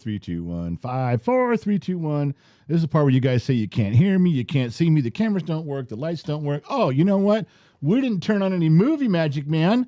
3, 2, 1. 5, 4, 3, 2, 1. This is the part where you guys say you can't hear me, you can't see me, the cameras don't work, the lights don't work. Oh, you know what? We didn't turn on any movie magic, man.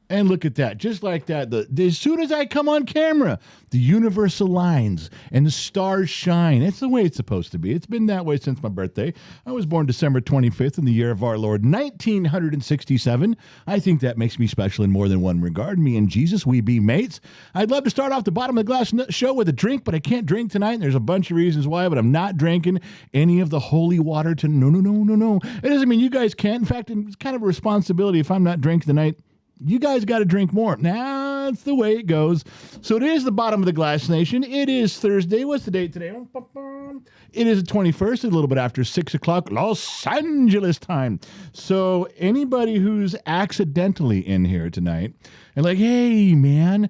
And look at that, just like that. As soon as I come on camera, the universe aligns and the stars shine. It's the way it's supposed to be. It's been that way since my birthday. I was born December 25th in the year of our Lord, 1967. I think that makes me special in more than one regard. Me and Jesus, we be mates. I'd love to start off the bottom of the glass show with a drink, but I can't drink tonight. And there's a bunch of reasons why, but I'm not drinking any of the holy water to no. It doesn't mean you guys can't. In fact, it's kind of a responsibility if I'm not drinking tonight. You guys got to drink more. That's the way it goes. So it is the bottom of the glass nation. It is Thursday. What's the date today? It is the 21st, a little bit after 6 o'clock Los Angeles time. So anybody who's accidentally in here tonight and like, hey, man,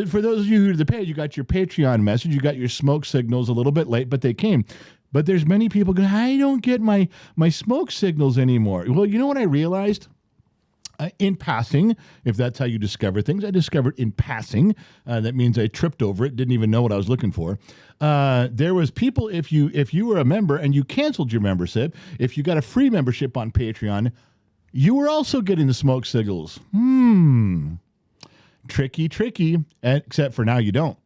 for those of you who are the page, you got your Patreon message, you got your smoke signals a little bit late, but they came. But there's many people going, I don't get my smoke signals anymore. Well, you know what I realized? In passing, if that's how you discover things, I discovered in passing. That means I tripped over it, didn't even know what I was looking for. There was people, if you were a member and you canceled your membership, if you got a free membership on Patreon, you were also getting the smoke signals. Tricky, except for now you don't.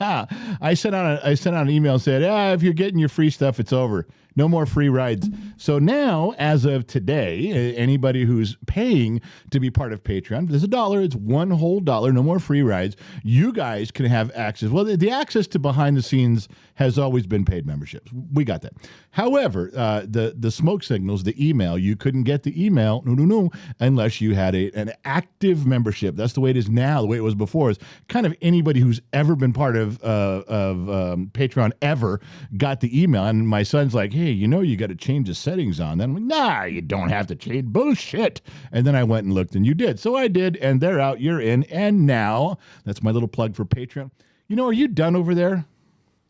Yeah, I sent out an email and said, if you're getting your free stuff, it's over. No more free rides. So now, as of today, anybody who's paying to be part of Patreon, there's $1. It's one whole $1. No more free rides. You guys can have access. Well, the access to behind the scenes has always been paid memberships. We got that. However, the smoke signals, the email, you couldn't get the email, no, unless you had an active membership. That's the way it is now. The way it was before is kind of anybody who's ever been part of Patreon ever got the email. And my son's like, hey, you got to change the settings on that. I'm like, nah, you don't have to change. Bullshit. And then I went and looked, and you did. So I did, and they're out, you're in. And now, that's my little plug for Patreon. Are you done over there?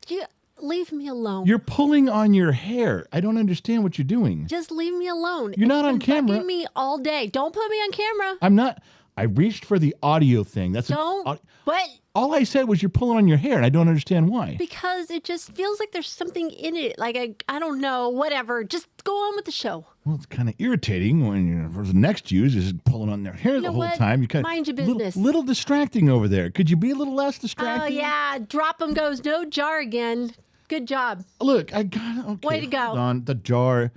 Yeah, leave me alone. You're pulling on your hair. I don't understand what you're doing. Just leave me alone. You're not on camera. Bugging me all day. Don't put me on camera. I'm not. I reached for the audio thing. What? All I said was you're pulling on your hair, and I don't understand why. Because it just feels like there's something in it. Like, I don't know, whatever. Just go on with the show. Well, it's kind of irritating when the next use is pulling on their hair the whole time. You Mind your business. Little distracting over there. Could you be a little less distracting? Oh, yeah. Drop 'em goes no jar again. Good job. Look, I got it. Okay, way to go. Hold on, the jar.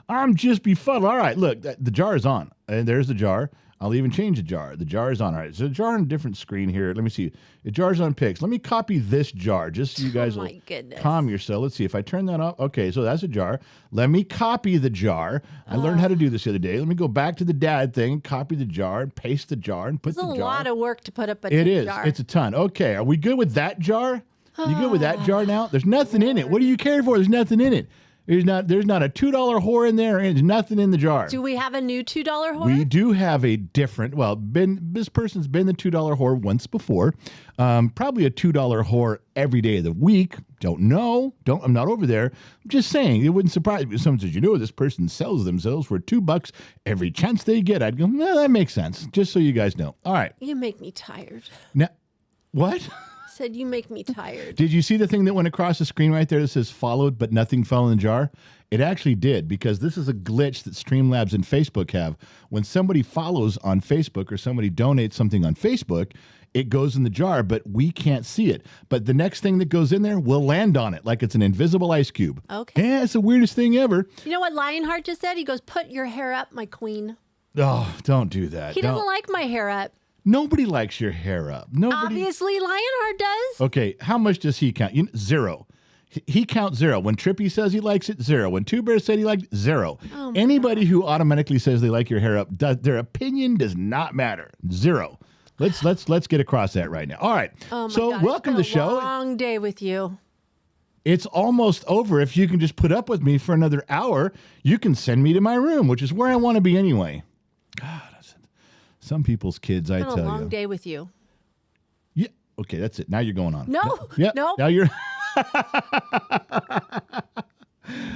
I'm just befuddled. All right, look, the jar is on. And there's the jar. I'll even change the jar. The jar is on. All right, so the jar on a different screen here. Let me see. The jar's on pics. Let me copy this jar just so you guys will calm yourself. Let's see if I turn that off. Okay, so that's a jar. Let me copy the jar. I learned how to do this the other day. Let me go back to the dad thing, copy the jar, and paste the jar, and put the jar. It's a lot of work to put up a jar. It is. It's a ton. Okay, are we good with that jar? You good with that jar now? There's nothing in it. What do you care for? There's nothing in it. There's not a $2 whore in there, and there's nothing in the jar. Do we have a new $2 whore? We do have a different. Well, this person's been the $2 whore once before. Probably a $2 whore every day of the week. Don't know. I'm not over there. I'm just saying. It wouldn't surprise me if someone says, this person sells themselves for $2 every chance they get. I'd go, no, that makes sense. Just so you guys know. All right. You make me tired. Now, what? Said you make me tired. Did you see the thing that went across the screen right there that says followed but nothing fell in the jar? It actually did, because this is a glitch that Streamlabs and Facebook have. When somebody follows on Facebook or somebody donates something on Facebook, it goes in the jar, but we can't see it. But the next thing that goes in there will land on it like it's an invisible ice cube. Okay. Yeah, it's the weirdest thing ever. You know what Lionheart just said? He goes, put your hair up, my queen. Oh, don't do that. He doesn't like my hair up. Nobody likes your hair up. Obviously, Lionheart does. Okay, how much does he count? 0. He counts 0. When Trippy says he likes it, 0. When Two Bears said he liked it, 0. Oh Anybody who automatically says they like your hair up, their opinion does not matter. 0. Let's get across that right now. All right. Oh my so God, welcome to the show. Long day with you. It's almost over. If you can just put up with me for another hour, you can send me to my room, which is where I want to be anyway. God. Some people's kids, I tell you. It's been a long day with you. Yeah. Okay, that's it. Now you're going on. No. Yep. No. Now you're.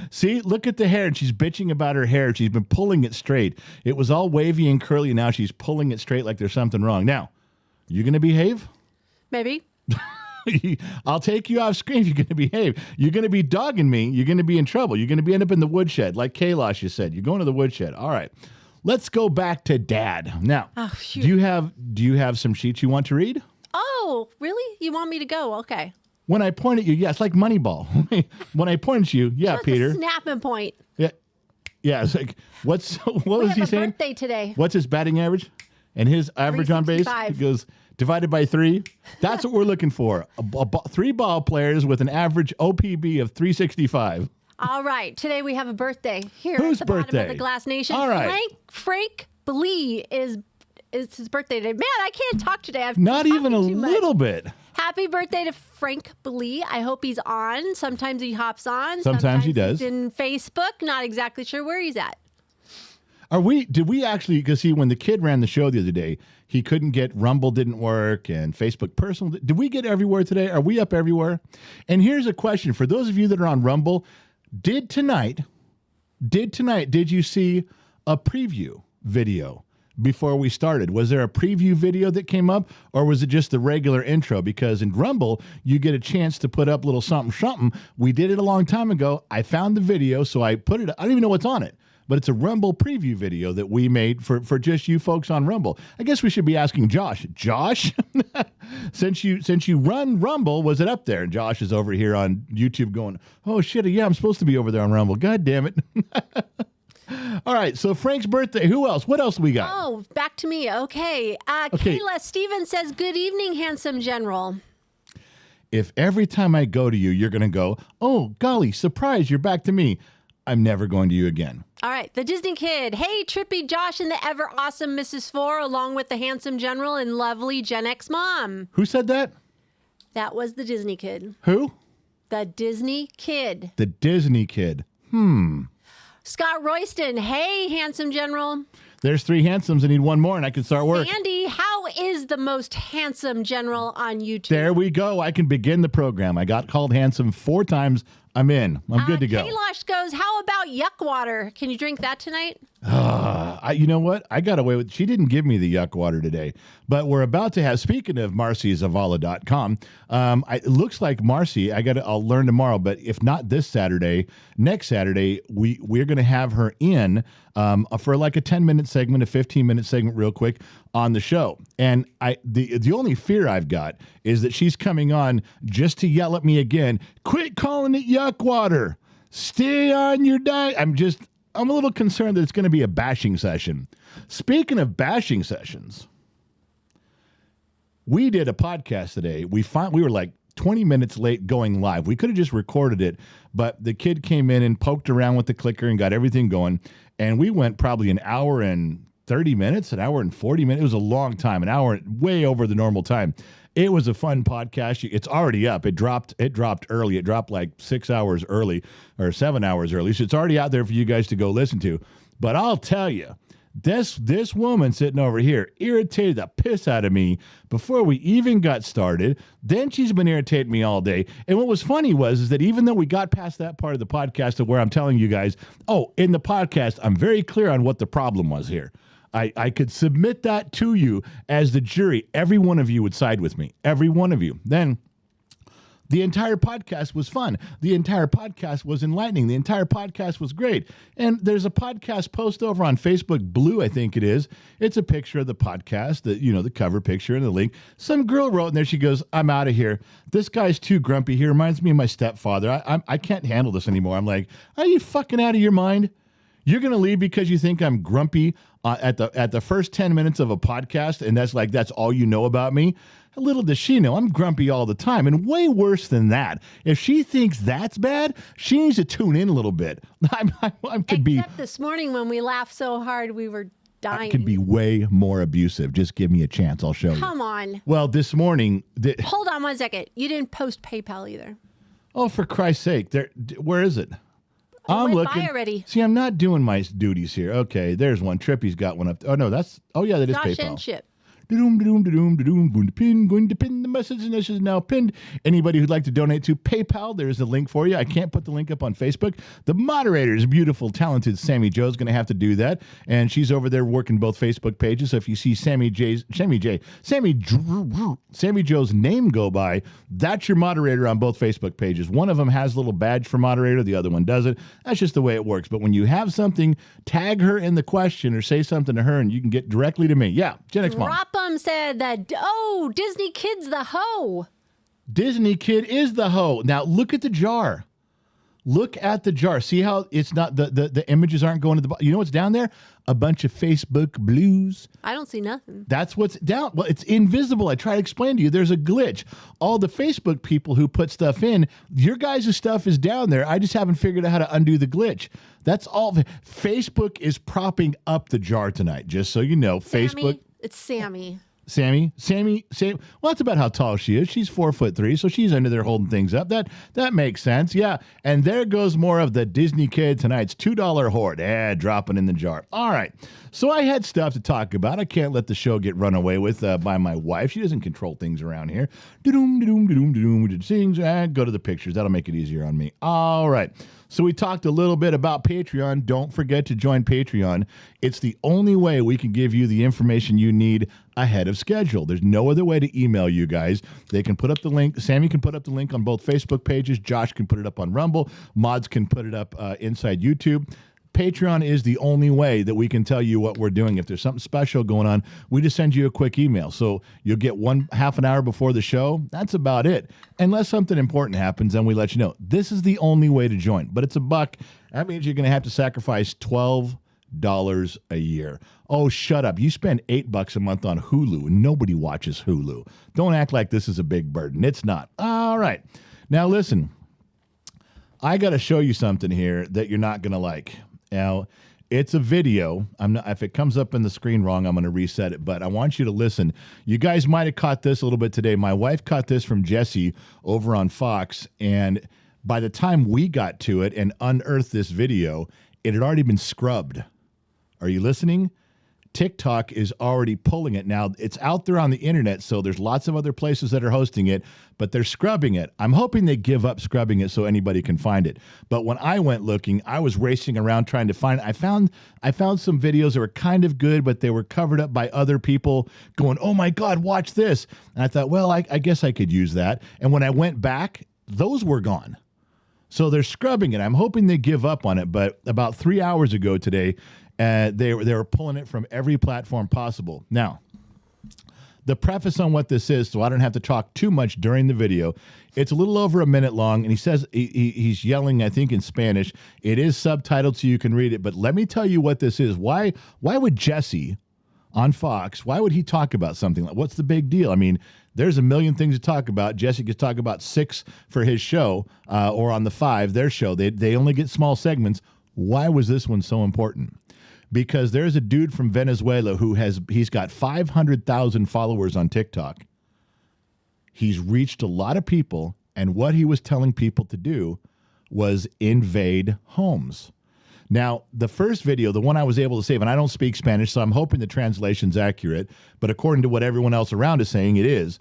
See, look at the hair. And she's bitching about her hair. She's been pulling it straight. It was all wavy and curly. Now she's pulling it straight like there's something wrong. Now, you going to behave? Maybe. I'll take you off screen if you're going to behave. You're going to be dogging me. You're going to be in trouble. You're going to end up in the woodshed, like Kailash, you said. You're going to the woodshed. All right. Let's go back to Dad. Now, Oh, shoot. do you have some sheets you want to read? Oh, really? You want me to go? Okay. When I point at you, yeah, it's like Moneyball. When I point at you, yeah, That's Peter. a snapping point. Yeah, it's like, what We was have he a saying? birthday today. What's his batting average? And his average on base? 365. He goes, divided by 3. That's what we're looking for. 3 ball players with an average OPB of 365. All right. Today we have a birthday here Whose at the bottom birthday? of the Glass Nation. All right. Frank Blee is his birthday today. Man, I can't talk today. I've Not been even a talking too much. little bit. Happy birthday to Frank Blee. I hope he's on. Sometimes he hops on. Sometimes he does. He's in Facebook. Not exactly sure where he's at. Did we actually, because when the kid ran the show the other day, he couldn't get, Rumble didn't work, and Facebook Personal. Did we get everywhere today? Are we up everywhere? And here's a question for those of you that are on Rumble. Did you see a preview video before we started? Was there a preview video that came up, or was it just the regular intro? Because in Rumble, you get a chance to put up little something. We did it a long time ago. I found the video, so I put it. I don't even know what's on it, but it's a Rumble preview video that we made for just you folks on Rumble. I guess we should be asking Josh. Josh, since you run Rumble, was it up there? And Josh is over here on YouTube going, oh shit, yeah, I'm supposed to be over there on Rumble. God damn it. All right, so Frank's birthday. Who else? What else we got? Oh, back to me. Okay. Okay. Kayla Stevens says, good evening, handsome general. If every time I go to you, you're going to go, oh, golly, surprise, you're back to me, I'm never going to you again. All right. The Disney Kid. Hey, Trippy Josh and the ever awesome Mrs. Four, along with the handsome general and lovely Gen X mom. Who said that? That was the Disney Kid. Who? The Disney Kid. The Disney Kid. Scott Royston. Hey, handsome general. There's 3 handsomes. I need one more, and I can start work. Andy, how is the most handsome general on YouTube? There we go. I can begin the program. I got called handsome 4 times. I'm in. I'm good to go. Kailash goes, how about yuck water? Can you drink that tonight? You know what? I got away with. She didn't give me the yuck water today, but we're about to have. Speaking of MarcyZavala.com, it looks like Marcy. I'll learn tomorrow, but if not this Saturday, next Saturday we're going to have her in for like a 10-minute segment, a 15-minute segment, real quick on the show. And the only fear I've got is that she's coming on just to yell at me again. Quit calling it yuck water. Stay on your diet. I'm a little concerned that it's going to be a bashing session. Speaking of bashing sessions, we did a podcast today. We were like 20 minutes late going live. We could have just recorded it, but the kid came in and poked around with the clicker and got everything going. And we went probably an hour and 30 minutes, an hour and 40 minutes. It was a long time, an hour, way over the normal time. It was a fun podcast. It's already up. It dropped early. It dropped like 6 hours early or 7 hours early. So it's already out there for you guys to go listen to. But I'll tell you, this woman sitting over here irritated the piss out of me before we even got started. Then she's been irritating me all day. And what was funny is that even though we got past that part of the podcast of where I'm telling you guys, in the podcast, I'm very clear on what the problem was here. I could submit that to you as the jury. Every one of you would side with me. Every one of you. Then the entire podcast was fun. The entire podcast was enlightening. The entire podcast was great. And there's a podcast post over on Facebook Blue, I think it is. It's a picture of the podcast, the cover picture and the link. Some girl wrote in there, she goes, I'm out of here. This guy's too grumpy. He reminds me of my stepfather. I can't handle this anymore. I'm like, are you fucking out of your mind? You're going to leave because you think I'm grumpy at the first 10 minutes of a podcast, and that's all you know about me? Little does she know, I'm grumpy all the time, and way worse than that. If she thinks that's bad, she needs to tune in a little bit. Except this morning when we laughed so hard, we were dying. I could be way more abusive. Just give me a chance. I'll show you. Come on. Well, this morning... Hold on 1 second. You didn't post PayPal either. Oh, for Christ's sake. Where is it? I'm looking. Already. See, I'm not doing my duties here. Okay, there's one. Trippy's got one up. Oh, no, that is Josh PayPal. and Chip. Going to pin the message, and this is now pinned. Anybody who'd like to donate to PayPal, there's a link for you. I can't put the link up on Facebook. The moderator is beautiful, talented Sammy Joe is going to have to do that, and she's over there working both Facebook pages. So if you see Sammy Joe's name go by, that's your moderator on both Facebook pages. One of them has a little badge for moderator, the other one doesn't. That's just the way it works. But when you have something, tag her in the question or say something to her, and you can get directly to me. Yeah, Gen X Mom. Ropham said that, Disney Kid's the hoe. Disney Kid is the hoe. Now look at the jar. Look at the jar. See how it's not the images aren't going to the bottom. You know what's down there? A bunch of Facebook blues. I don't see nothing. That's what's down. Well, it's invisible. I try to explain to you. There's a glitch. All the Facebook people who put stuff in, your guys' stuff is down there. I just haven't figured out how to undo the glitch. That's all. Facebook is propping up the jar tonight, just so you know. Sammy, Facebook. it's Sammy. Sammy. Well, that's about how tall she is. She's 4'3", so she's under there holding things up. That makes sense. Yeah. And there goes more of the Disney Kid tonight's $2 hoard. Dropping in the jar. All right. So I had stuff to talk about. I can't let the show get run away with by my wife. She doesn't control things around here. Sings. Go to the pictures. That'll make it easier on me. All right. So we talked a little bit about Patreon. Don't forget to join Patreon. It's the only way we can give you the information you need ahead of schedule. There's no other way to email you guys. They can put up the link. Sammy can put up the link on both Facebook pages. Josh can put it up on Rumble. Mods can put it up inside YouTube. Patreon is the only way that we can tell you what we're doing. If there's something special going on, we just send you a quick email. So you'll get half an hour before the show. That's about it. Unless something important happens, then we let you know. This is the only way to join, but it's $1. That means you're going to have to sacrifice $12 a year. Oh, shut up. You spend $8 a month on Hulu, and nobody watches Hulu. Don't act like this is a big burden. It's not. All right. Now, listen. I got to show you something here that you're not going to like. Now, it's a video. If it comes up in the screen wrong, I'm going to reset it, but I want you to listen. You guys might have caught this a little bit today. My wife caught this from Jesse over on Fox, and by the time we got to it and unearthed this video, it had already been scrubbed. Are you listening? TikTok is already pulling it. Now, it's out there on the internet, so there's lots of other places that are hosting it, but they're scrubbing it. I'm hoping they give up scrubbing it so anybody can find it. But when I went looking, I was racing around trying to find it. I found some videos that were kind of good, but they were covered up by other people going, oh my God, watch this. And I thought, well, I guess I could use that. And when I went back, those were gone. So they're scrubbing it. I'm hoping they give up on it. But about 3 hours ago today, they were pulling it from every platform possible. Now, the preface on what this is, so I don't have to talk too much during the video. It's a little over a minute long, and he says he's yelling, I think, in Spanish. It is subtitled so you can read it, but let me tell you what this is. Why would Jesse on Fox, why would he talk about something like, what's the big deal? I mean, there's a million things to talk about. Jesse could talk about 6 for his show, or on the 5, their show. They only get small segments. Why was this one so important? Because there's a dude from Venezuela he's got 500,000 followers on TikTok. He's reached a lot of people, and what he was telling people to do was invade homes. Now, the first video, the one I was able to save, and I don't speak Spanish, so I'm hoping the translation's accurate, but according to what everyone else around is saying, it is.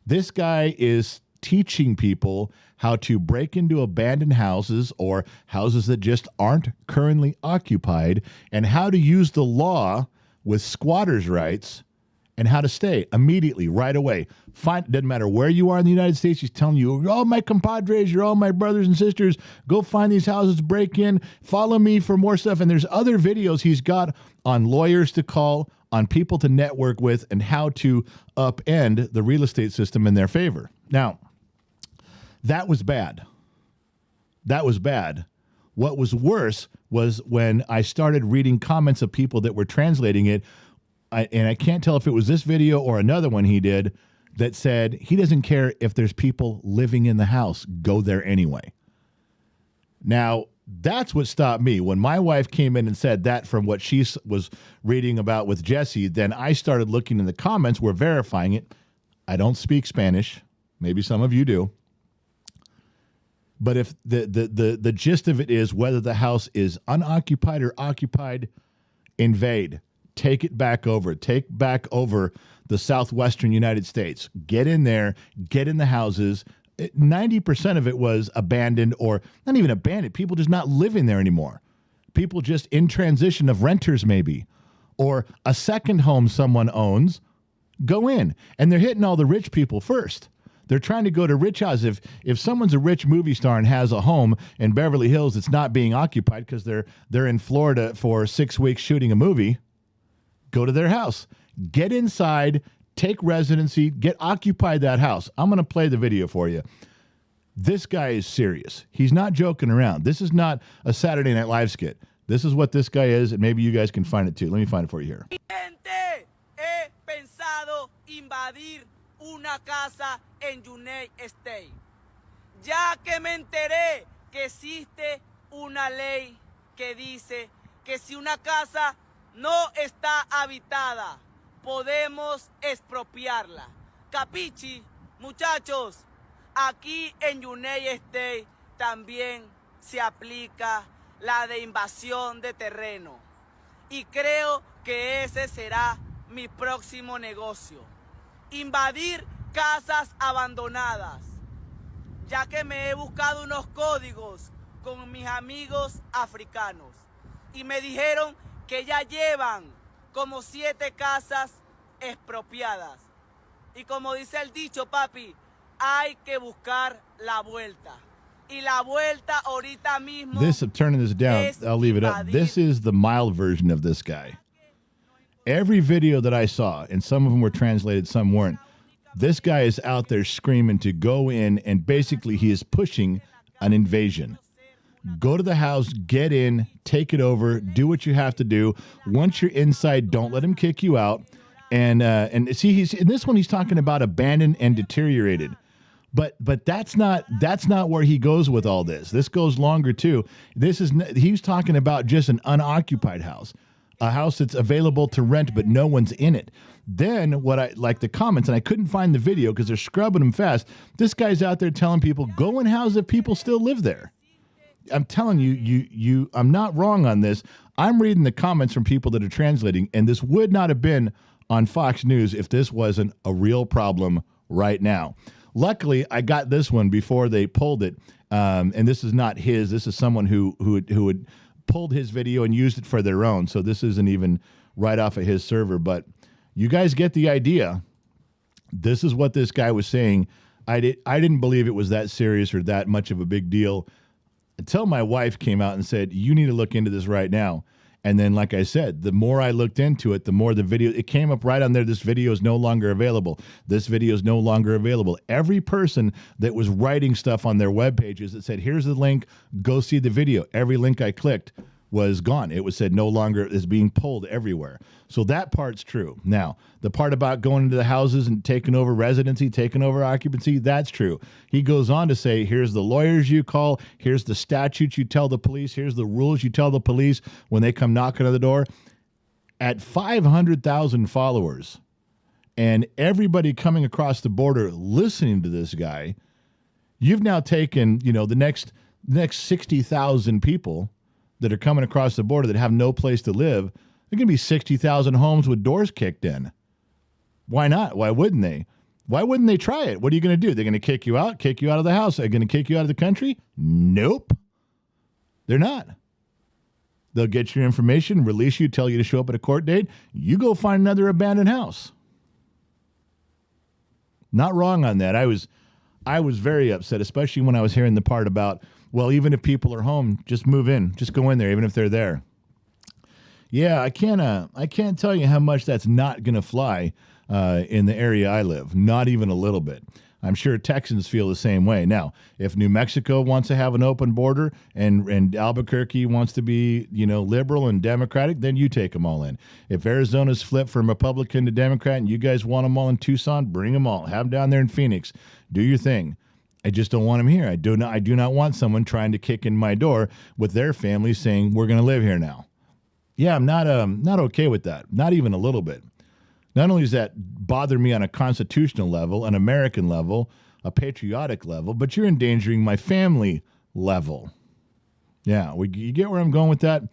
This guy is teaching people how to break into abandoned houses or houses that just aren't currently occupied, and how to use the law with squatters' rights and how to stay immediately, right away. Doesn't matter where you are in the United States, he's telling you, you're all my compadres, you're all my brothers and sisters, go find these houses, break in, follow me for more stuff. And there's other videos he's got on lawyers to call, on people to network with, and how to upend the real estate system in their favor. Now, that was bad. That was bad. What was worse was when I started reading comments of people that were translating it, and I can't tell if it was this video or another one he did, that said he doesn't care if there's people living in the house. Go there anyway. Now, that's what stopped me. When my wife came in and said that from what she was reading about with Jesse, then I started looking in the comments. We're verifying it. I don't speak Spanish. Maybe some of you do. But if the gist of it is whether the house is unoccupied or occupied, invade. take it back over. Take back over the southwestern United States. Get in there, get in the houses. 90% of it was abandoned, or not even abandoned. People just not living there anymore. People just in transition of renters maybe, or a second home someone owns. Go in, and they're hitting all the rich people first. They're trying to go to rich houses. If someone's a rich movie star and has a home in Beverly Hills that's not being occupied because they're in Florida for 6 weeks shooting a movie, go to their house. Get inside, take residency, occupy that house. I'm going to play the video for you. This guy is serious. He's not joking around. This is not a Saturday Night Live skit. This is what this guy is, and maybe you guys can find it too. Let me find it for you here. He pensado invadir una casa en United States, ya que me enteré que existe una ley que dice que si una casa no está habitada, podemos expropiarla. Capichi, muchachos, aquí en United States también se aplica la de invasión de terreno. Y creo que ese será mi próximo negocio. Invadir casas abandonadas, ya que me he buscado unos códigos con mis amigos africanos y me dijeron que ya llevan como 7 casas expropiadas. Y como dice el dicho, papi, hay que buscar la vuelta. Y la vuelta ahorita mismo. I'm turning this down. I'll leave it up. This is the mild version of this guy. Every video that I saw, and some of them were translated, some weren't, this guy is out there screaming to go in, and basically he is pushing an invasion. Go to the house, get in, take it over, do what you have to do. Once you're inside, don't let him kick you out. And see, he's in this one, he's talking about abandoned and deteriorated. But that's not where he goes with all this. This goes longer too. He's talking about just an unoccupied house. A house that's available to rent, but no one's in it. Then what I like the comments, and I couldn't find the video because they're scrubbing them fast. This guy's out there telling people, go in houses if people still live there. I'm telling you, I'm not wrong on this. I'm reading the comments from people that are translating, and this would not have been on Fox News if this wasn't a real problem right now. Luckily, I got this one before they pulled it, and this is not his. This is someone who had pulled his video and used it for their own. So this isn't even right off of his server. But you guys get the idea. This is what this guy was saying. I didn't believe it was that serious or that much of a big deal until my wife came out and said, you need to look into this right now. And then, like I said, the more I looked into it, the more the video, it came up right on there. This video is no longer available. This video is no longer available. Every person that was writing stuff on their web pages that said, here's the link, go see the video. Every link I clicked was gone. It was said no longer, is being pulled everywhere. So that part's true. Now, the part about going into the houses and taking over residency, taking over occupancy, that's true. He goes on to say, here's the lawyers you call, here's the statutes you tell the police, here's the rules you tell the police when they come knocking on the door. At 500,000 followers and everybody coming across the border listening to this guy, you've now taken, the next 60,000 people that are coming across the border that have no place to live. There are going to be 60,000 homes with doors kicked in. Why not? Why wouldn't they? Why wouldn't they try it? What are you going to do? They're going to kick you out of the house. Are they going to kick you out of the country? Nope. They're not. They'll get your information, release you, tell you to show up at a court date. You go find another abandoned house. Not wrong on that. I was very upset, especially when I was hearing the part about, well, even if people are home, just move in. Just go in there, even if they're there. Yeah, I can't tell you how much that's not going to fly in the area I live. Not even a little bit. I'm sure Texans feel the same way. Now, if New Mexico wants to have an open border and Albuquerque wants to be, liberal and Democratic, then you take them all in. If Arizona's flipped from Republican to Democrat and you guys want them all in Tucson, bring them all. Have them down there in Phoenix. Do your thing. I just don't want them here. I do not want someone trying to kick in my door with their family saying, we're going to live here now. Yeah, I'm not okay with that. Not even a little bit. Not only does that bother me on a constitutional level, an American level, a patriotic level, but you're endangering my family level. Yeah, you get where I'm going with that?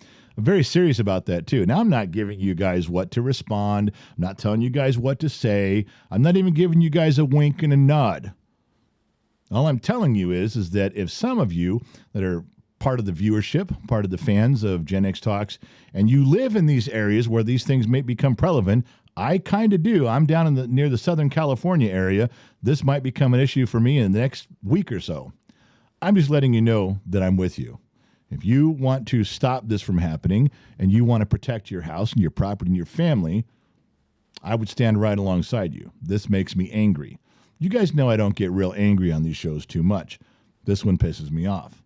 I'm very serious about that too. Now, I'm not giving you guys what to respond. I'm not telling you guys what to say. I'm not even giving you guys a wink and a nod. All I'm telling you is that if some of you that are part of the viewership, part of the fans of Gen X Talks, and you live in these areas where these things may become prevalent, I kind of do. I'm down in near the Southern California area. This might become an issue for me in the next week or so. I'm just letting you know that I'm with you. If you want to stop this from happening and you want to protect your house and your property and your family, I would stand right alongside you. This makes me angry. You guys know I don't get real angry on these shows too much. This one pisses me off.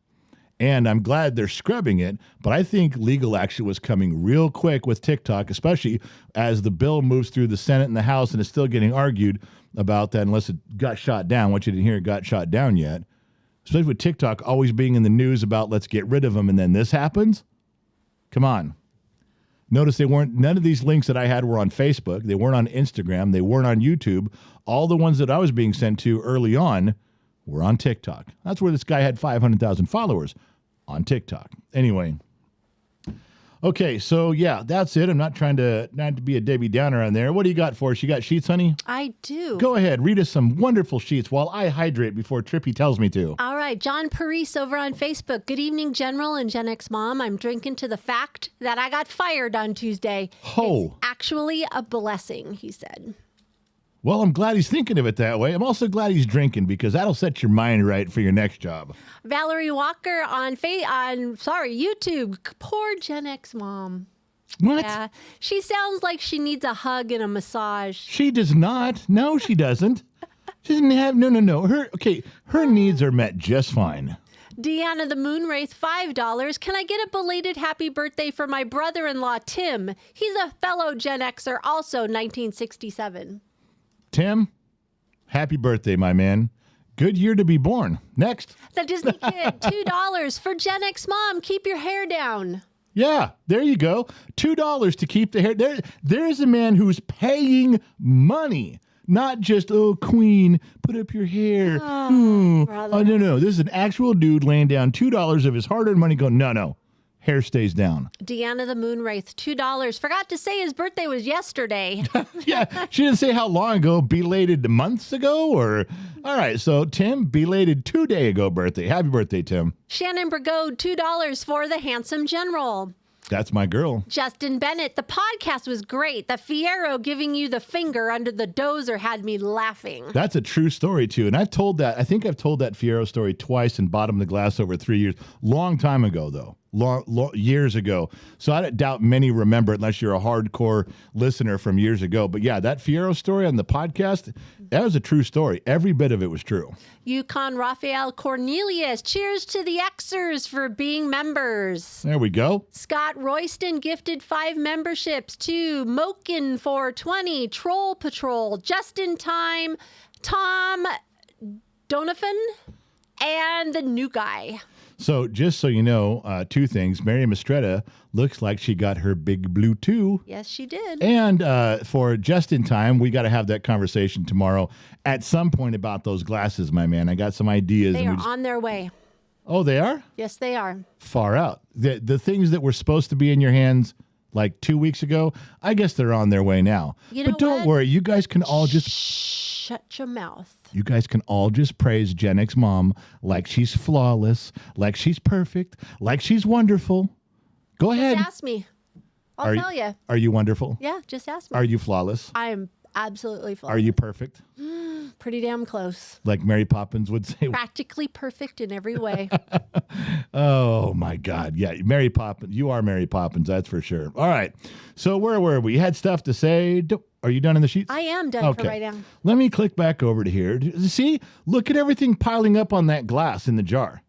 And I'm glad they're scrubbing it, but I think legal action was coming real quick with TikTok, especially as the bill moves through the Senate and the House and is still getting argued about that unless it got shot down, which you didn't hear it got shot down yet. Especially with TikTok always being in the news about let's get rid of them, and then this happens. Come on. Notice none of these links that I had were on Facebook. They weren't on Instagram. They weren't on YouTube. All the ones that I was being sent to early on were on TikTok. That's where this guy had 500,000 followers, on TikTok. Anyway. Okay, so yeah, that's it. I'm not trying to be a Debbie Downer on there. What do you got for us? You got sheets, honey? I do. Go ahead. Read us some wonderful sheets while I hydrate before Trippy tells me to. All right. John Parise over on Facebook. Good evening, General and Gen X Mom. I'm drinking to the fact that I got fired on Tuesday. Oh. It's actually a blessing, he said. Well, I'm glad he's thinking of it that way. I'm also glad he's drinking because that'll set your mind right for your next job. Valerie Walker on YouTube. Poor Gen X Mom. What? Yeah. She sounds like she needs a hug and a massage. She does not. No, she doesn't. She doesn't have, no. Her needs are met just fine. Deanna the Moonwraith, $5. Can I get a belated happy birthday for my brother-in-law, Tim? He's a fellow Gen Xer, also 1967. Tim, happy birthday, my man. Good year to be born. Next. The Disney Kid, $2 for Gen X Mom. Keep your hair down. Yeah, there you go. $2 to keep the hair. There's a man who's paying money. Not just, oh, queen, put up your hair. Oh, brother. Oh, no. This is an actual dude laying down $2 of his hard-earned money going, no. Hair stays down. Deanna the Moonwraith, $2. Forgot to say his birthday was yesterday. Yeah, she didn't say how long ago. Belated months ago? All right, so Tim, belated 2 days ago birthday. Happy birthday, Tim. Shannon Brigode, $2 for the Handsome General. That's my girl. Justin Bennett, the podcast was great. The Fiero giving you the finger under the dozer had me laughing. That's a true story, too. And I think I've told that Fiero story twice in Bottom of the Glass over 3 years. Long time ago, though. Years ago. So I doubt many remember it unless you're a hardcore listener from years ago. But yeah, that Fiero story on the podcast, that was a true story. Every bit of it was true. Yukon Raphael Cornelius, cheers to the Xers for being members. There we go. Scott Royston gifted 5 memberships to Mokin for 20, Troll Patrol, Just in Time, Tom Donovan, and the new guy. So just so you know, 2 things. Mary Mistretta looks like she got her big blue too. Yes, she did. And for Just in Time, we got to have that conversation tomorrow at some point about those glasses, my man. I got some ideas. They are on their way. Oh, they are? Yes, they are. Far out. The things that were supposed to be in your hands like 2 weeks ago, I guess they're on their way now. But don't worry, you guys can all just... Shut your mouth. You guys can all just praise Gen X Mom like she's flawless, like she's perfect, like she's wonderful. Go ahead. Just ask me. I'll tell you. Are you wonderful? Yeah, just ask me. Are you flawless? I am absolutely flawless. Are you perfect? Pretty damn close. Like Mary Poppins would say. Practically perfect in every way. Oh, my God. Yeah, Mary Poppins. You are Mary Poppins, that's for sure. All right. So where were we? You had stuff to say. Are you done in the sheets? I am done for right now. Let me click back over to here. See? Look at everything piling up on that glass in the jar.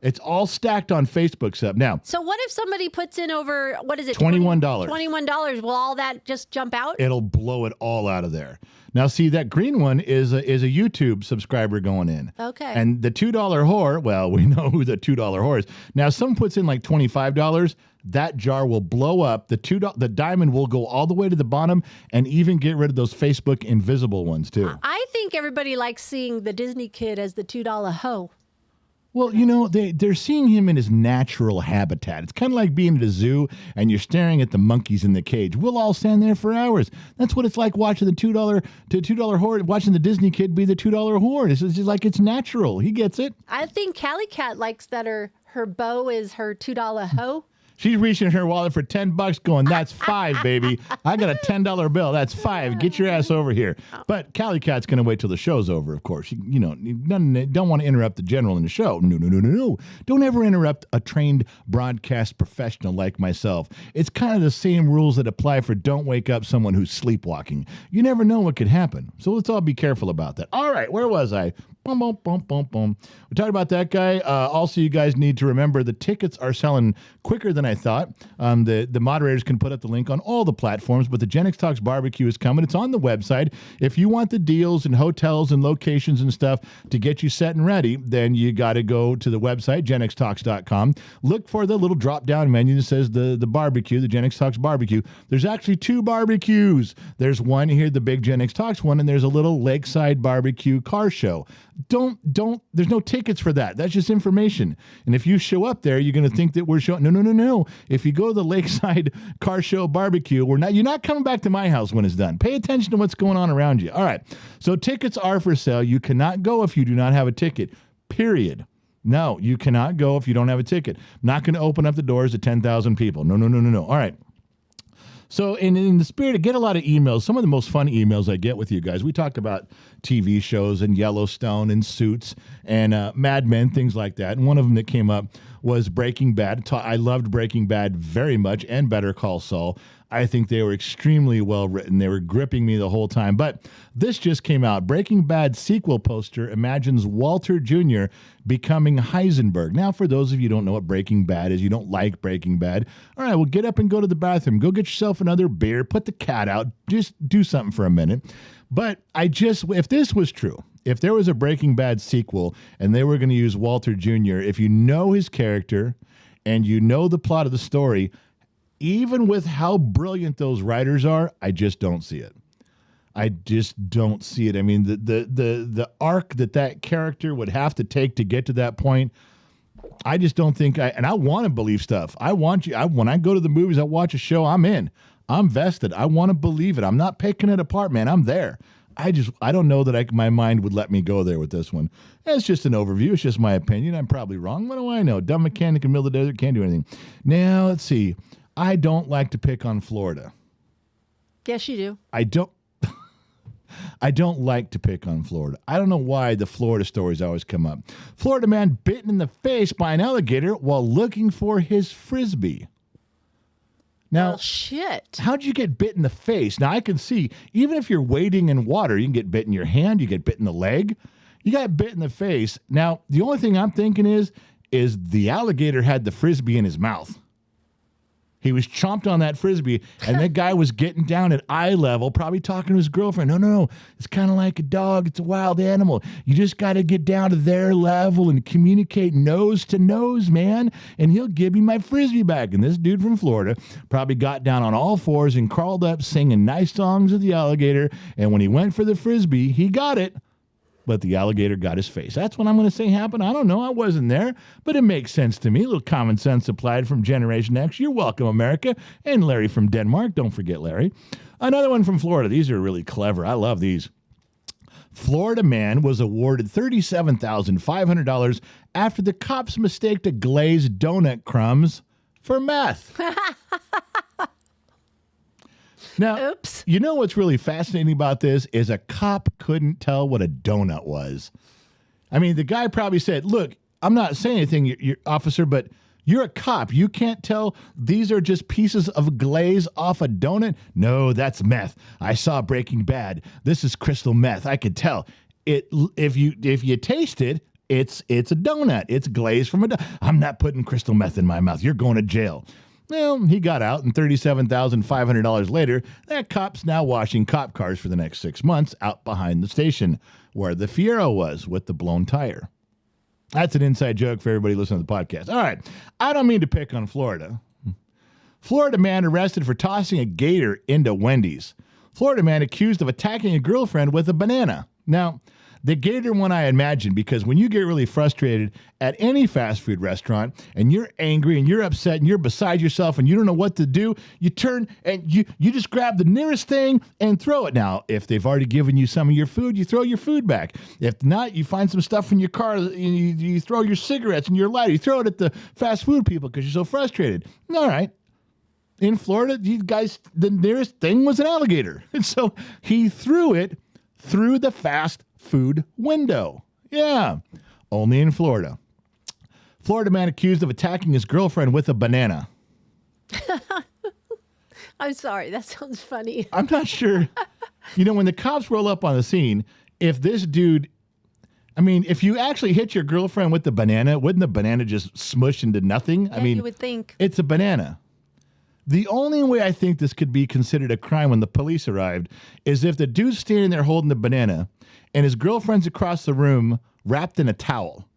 It's all stacked on Facebook's up. Now, so what if somebody puts in over, what is it? $21. $21. Will all that just jump out? It'll blow it all out of there. Now, see, that green one is a YouTube subscriber going in. Okay. And the $2 whore, well, we know who the $2 whore is. Now, if someone puts in like $25, that jar will blow up. The diamond will go all the way to the bottom and even get rid of those Facebook invisible ones, too. I think everybody likes seeing the Disney Kid as the $2 hoe. Well, they're seeing him in his natural habitat. It's kind of like being at a zoo and you're staring at the monkeys in the cage. We'll all stand there for hours. That's what it's like watching the $2 horse, watching the Disney kid be the $2 horse. It's just like it's natural. He gets it. I think Callie Cat likes that her bow is her $2 hoe. She's reaching in her wallet for $10 going, that's $5, baby. I got a $10 bill. That's $5. Get your ass over here. But Callie Cat's going to wait till the show's over, of course. You don't want to interrupt the general in the show. No. Don't ever interrupt a trained broadcast professional like myself. It's kind of the same rules that apply for don't wake up someone who's sleepwalking. You never know what could happen. So let's all be careful about that. All right, where was I? Boom. We talked about that guy. Also, you guys need to remember the tickets are selling quicker than I thought. The moderators can put up the link on all the platforms, but the Gen X Talks barbecue is coming. It's on the website. If you want the deals and hotels and locations and stuff to get you set and ready, then you got to go to the website, genxtalks.com. Look for the little drop-down menu that says the barbecue, the Gen X Talks barbecue. There's actually 2 barbecues. There's one here, the big Gen X Talks one, and there's a little lakeside barbecue car show. There's no tickets for that. That's just information. And if you show up there, you're going to think that we're showing. No. If you go to the Lakeside Car Show Barbecue, you're not coming back to my house when it's done. Pay attention to what's going on around you. All right. So tickets are for sale. You cannot go if you do not have a ticket, period. No, you cannot go if you don't have a ticket. I'm not going to open up the doors to 10,000 people. No. All right. So in the spirit of get a lot of emails, some of the most fun emails I get with you guys, we talked about TV shows and Yellowstone and Suits and Mad Men, things like that. And one of them that came up was Breaking Bad. I loved Breaking Bad very much and Better Call Saul. I think they were extremely well written. They were gripping me the whole time. But this just came out. Breaking Bad sequel poster imagines Walter Jr. becoming Heisenberg. Now, for those of you who don't know what Breaking Bad is, you don't like Breaking Bad, all right, well, get up and go to the bathroom. Go get yourself another beer. Put the cat out. Just do something for a minute. But if this was true, if there was a Breaking Bad sequel and they were going to use Walter Jr., if you know his character and you know the plot of the story, even with how brilliant those writers are, I just don't see it. I just don't see it. I mean, the arc that character would have to take to get to that point, I just don't think and I want to believe stuff. When I go to the movies, I watch a show, I'm in. I'm vested. I want to believe it. I'm not picking it apart, man. I'm there. I don't know that my mind would let me go there with this one. It's just an overview. It's just my opinion. I'm probably wrong. What do I know? Dumb mechanic in the middle of the desert, can't do anything. Now, let's see. I don't like to pick on Florida. Yes, you do. I don't like to pick on Florida. I don't know why the Florida stories always come up. Florida man bitten in the face by an alligator while looking for his Frisbee. Now, well, shit. How'd you get bit in the face? Now, I can see, even if you're wading in water, you can get bit in your hand, you get bit in the leg. You got bit in the face. Now, the only thing I'm thinking is the alligator had the Frisbee in his mouth. He was chomped on that Frisbee, and that guy was getting down at eye level, probably talking to his girlfriend. No. It's kind of like a dog. It's a wild animal. You just got to get down to their level and communicate nose to nose, man, and he'll give me my Frisbee back. And this dude from Florida probably got down on all fours and crawled up singing nice songs of the alligator, and when he went for the Frisbee, he got it. But the alligator got his face. That's what I'm going to say happened. I don't know. I wasn't there, but it makes sense to me. A little common sense applied from Generation X. You're welcome, America. And Larry from Denmark. Don't forget Larry. Another one from Florida. These are really clever. I love these. Florida man was awarded $37,500 after the cops mistaked a glazed donut crumbs for meth. Now, Oops. You know what's really fascinating about this is a cop couldn't tell what a donut was. I mean, the guy probably said, look, I'm not saying anything, you're officer, but you're a cop. You can't tell these are just pieces of glaze off a donut? No, that's meth. I saw Breaking Bad. This is crystal meth. I could tell. If you taste it, it's a donut. It's glaze from a donut. I'm not putting crystal meth in my mouth. You're going to jail. Well, he got out, and $37,500 later, that cop's now washing cop cars for the next 6 months out behind the station where the Fiero was with the blown tire. That's an inside joke for everybody listening to the podcast. All right, I don't mean to pick on Florida. Florida man arrested for tossing a gator into Wendy's. Florida man accused of attacking a girlfriend with a banana. Now, The Gator one I imagine, because when you get really frustrated at any fast food restaurant and you're angry and you're upset and you're beside yourself and you don't know what to do, you turn and you just grab the nearest thing and throw it. Now, if they've already given you some of your food, you throw your food back. If not, you find some stuff in your car, you throw your cigarettes and your lighter, you throw it at the fast food people because you're so frustrated. All right. In Florida, you guys, the nearest thing was an alligator. And so he threw it through the fast food window. Yeah, only in Florida. Florida man accused of attacking his girlfriend with a banana. I'm sorry. That sounds funny. I'm not sure. When the cops roll up on the scene, if this dude, if you actually hit your girlfriend with the banana, wouldn't the banana just smush into nothing? Yeah, you would think. It's a banana. The only way I think this could be considered a crime when the police arrived is if the dude's standing there holding the banana and his girlfriend's across the room wrapped in a towel.